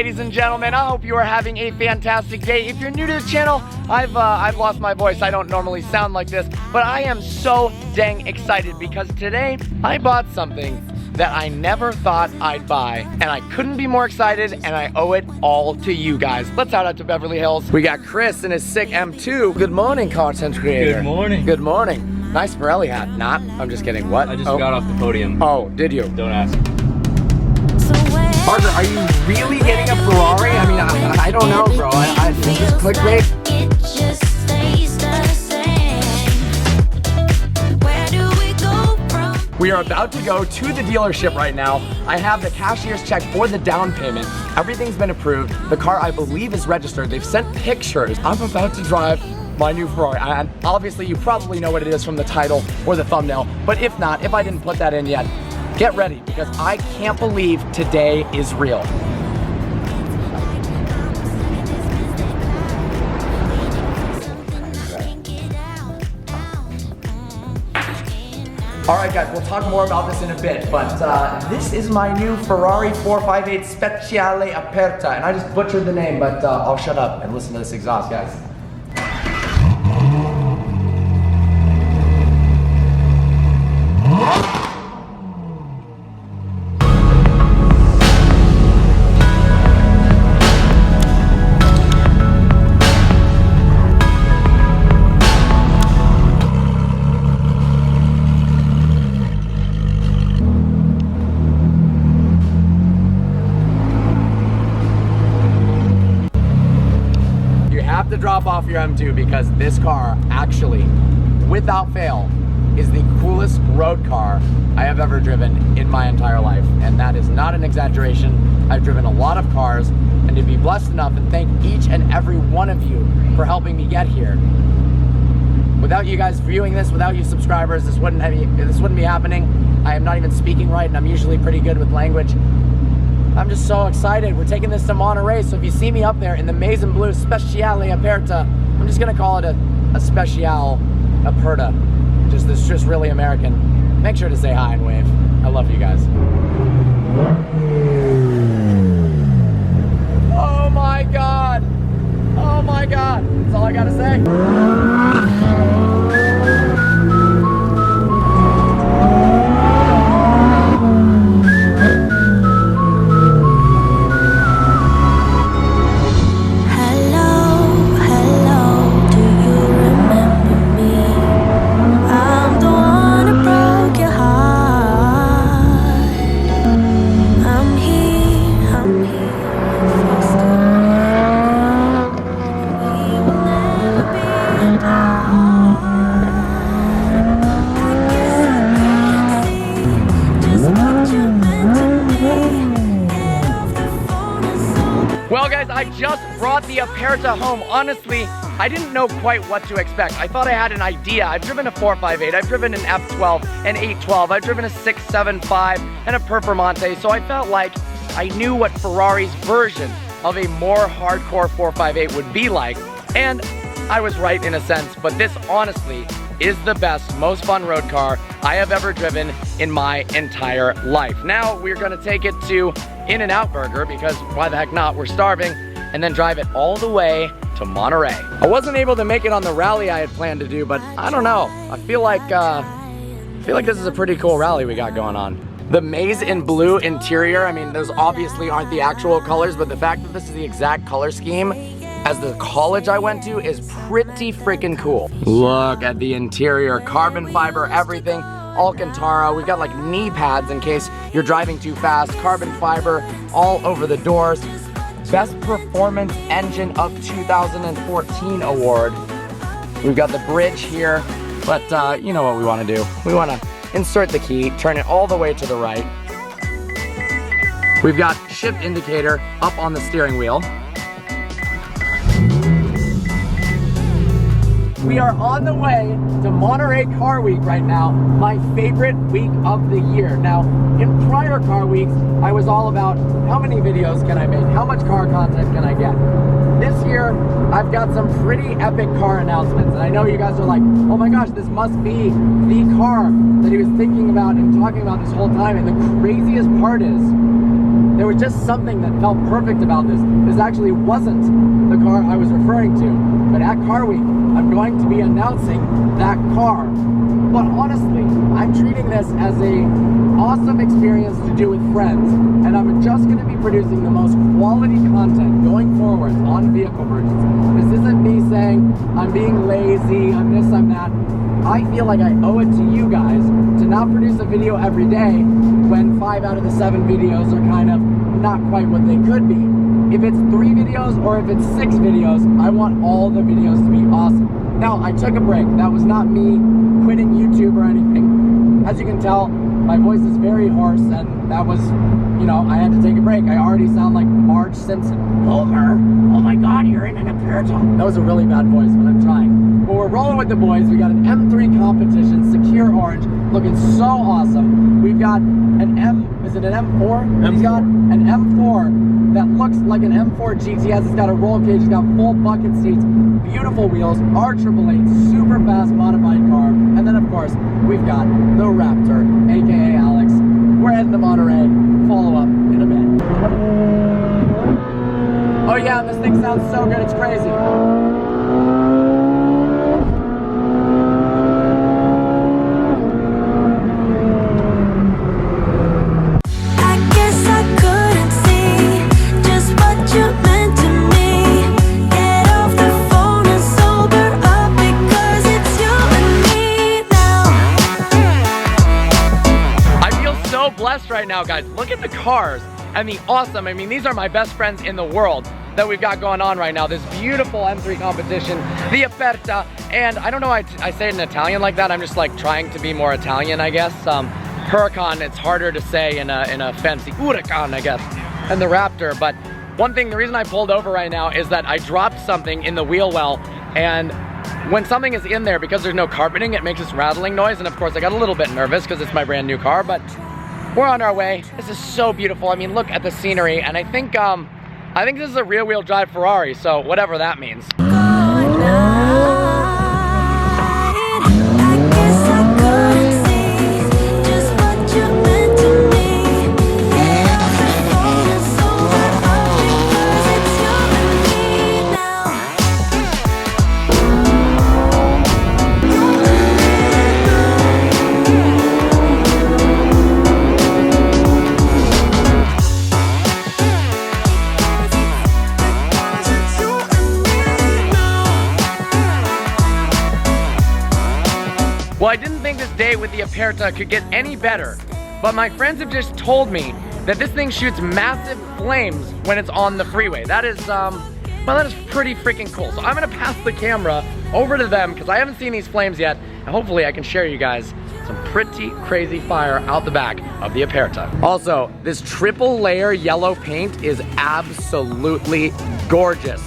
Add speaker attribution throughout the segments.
Speaker 1: ladies and gentlemen. I hope you are having a fantastic day. If you're new to the channel, I've lost my voice. I don't normally sound like this, but I am so dang excited because today I bought something that I never thought I'd buy, and I couldn't be more excited, and I owe it all to you guys. Let's head out to Beverly Hills. We got Chris in his sick M2. Good morning, content creator.
Speaker 2: Good morning.
Speaker 1: Good morning. Nice Pirelli hat. Not? I'm just kidding. What?
Speaker 2: I just got off the podium.
Speaker 1: Oh, did you?
Speaker 2: Don't ask.
Speaker 1: Parker, are you really getting a Ferrari? I mean, I don't know, bro. I think it's clickbait. We are about to go to the dealership right now. I have the cashier's check for the down payment. Everything's been approved. The car, I believe, is registered. They've sent pictures. I'm about to drive my new Ferrari. And obviously, you probably know what it is from the title or the thumbnail. But if not, if I didn't put that in yet, get ready, because I can't believe today is real. All right, guys, we'll talk more about this in a bit, but this is my new Ferrari 458 Speciale Aperta, and I just butchered the name, but I'll shut up and listen to this exhaust, guys. To drop off your M2 because this car actually, without fail, is the coolest road car I have ever driven in my entire life, and that is not an exaggeration. I've driven a lot of cars, and to be blessed enough and thank each and every one of you for helping me get here. Without you guys viewing this, without you subscribers, this wouldn't be happening. I am not even speaking right, and I'm usually pretty good with language. I'm just so excited. We're taking this to Monterey, so if you see me up there in the maize and blue Speciale Aperta, I'm just gonna call it a Speciale Aperta. It's just really American. Make sure to say hi and wave. I love you guys. Oh my God. Oh my God. That's all I gotta say. Well guys, I just brought the Aperta home. Honestly, I didn't know quite what to expect. I thought I had an idea. I've driven a 458, I've driven an F12, an 812, I've driven a 675, and a Performante, so I felt like I knew what Ferrari's version of a more hardcore 458 would be like, and I was right in a sense, but this honestly is the best, most fun road car I have ever driven in my entire life. Now we're gonna take it to In-N-Out Burger, because why the heck not, we're starving, and then drive it all the way to Monterey. I wasn't able to make it on the rally I had planned to do, but I don't know. I feel like this is a pretty cool rally we got going on. The maize and blue interior, I mean, those obviously aren't the actual colors, but the fact that this is the exact color scheme as the college I went to is pretty freaking cool. Look at the interior, carbon fiber, everything. Alcantara, we've got like knee pads in case you're driving too fast, carbon fiber all over the doors. Best Performance Engine of 2014 award. We've got the bridge here, but you know what we want to do. We want to insert the key, turn it all the way to the right. We've got shift indicator up on the steering wheel. We are on the way to Monterey Car Week right now, my favorite week of the year. Now, in prior car weeks, I was all about how many videos can I make, how much car content can I get. This year, I've got some pretty epic car announcements, and I know you guys are like, oh my gosh, this must be the car that he was thinking about and talking about this whole time, and the craziest part is, there was just something that felt perfect about this. This actually wasn't the car I was referring to, but at Car Week, I'm going to be announcing that car. But honestly, I'm treating this as an awesome experience to do with friends, and I'm just going to be producing the most quality content going forward on vehicle versions. This isn't me saying I'm being lazy, I'm this, I'm that. I feel like I owe it to you guys to not produce a video every day when 5 out of the 7 videos are kind of not quite what they could be. If it's 3 videos or if it's 6 videos, I want all the videos to be awesome. Now, I took a break. That was not me quitting YouTube or anything. As you can tell, my voice is very hoarse, and that was, you know, I had to take a break. I already sound like Marge Simpson. Homer, oh my God, you're in an Aperta. That was a really bad voice, but I'm trying. But we're rolling with the boys. We got an M3 competition, secure orange, looking so awesome. We've got an is it an M4? He's got an M4 that looks like an M4 GTS. It's got a roll cage, it's got full bucket seats, beautiful wheels, R888, super fast modified car. And then of course, we've got the Raptor, aka Alex. We're heading to Monterey. Follow up in a bit. Oh yeah, this thing sounds so good, it's crazy. Blessed right now, guys. Look at the cars and the awesome, I mean, these are my best friends in the world that we've got going on right now. This beautiful M3 competition, the Aperta, and I don't know why I say it in Italian like that. I'm just like trying to be more Italian, I guess. Huracan, it's harder to say in a fancy Huracan, I guess, and the Raptor. But one thing, the reason I pulled over right now is that I dropped something in the wheel well, and when something is in there, because there's no carpeting, it makes this rattling noise, and of course I got a little bit nervous because it's my brand new car, but we're on our way. This is so beautiful. I mean, look at the scenery, and I think this is a rear-wheel drive Ferrari, so whatever that means. Well, I didn't think this day with the Aperta could get any better, but my friends have just told me that this thing shoots massive flames when it's on the freeway. That is, well, that is pretty freaking cool. So I'm gonna pass the camera over to them because I haven't seen these flames yet, and hopefully I can share you guys some pretty crazy fire out the back of the Aperta. Also, this triple layer yellow paint is absolutely gorgeous.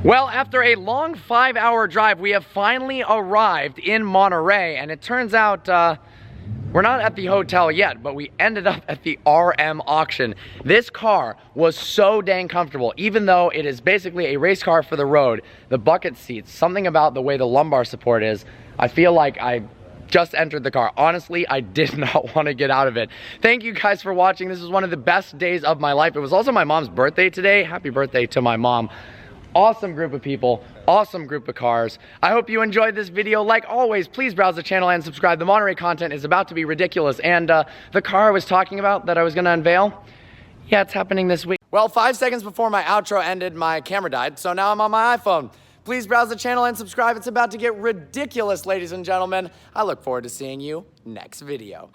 Speaker 1: Well, after a long 5-hour drive, we have finally arrived in Monterey, and it turns out we're not at the hotel yet, but we ended up at the RM auction. This car was so dang comfortable, even though it is basically a race car for the road. The bucket seats, something about the way the lumbar support is, I feel like I just entered the car. Honestly, I did not want to get out of it. Thank you guys for watching. This is one of the best days of my life. It was also my mom's birthday today. Happy birthday to my mom. Awesome group of people, awesome group of cars. I hope you enjoyed this video. Like always, please browse the channel and subscribe. The Monterey content is about to be ridiculous. And the car I was talking about that I was gonna unveil, yeah, it's happening this week. Well, 5 seconds before my outro ended, my camera died, so now I'm on my iPhone. Please browse the channel and subscribe. It's about to get ridiculous, ladies and gentlemen. I look forward to seeing you next video.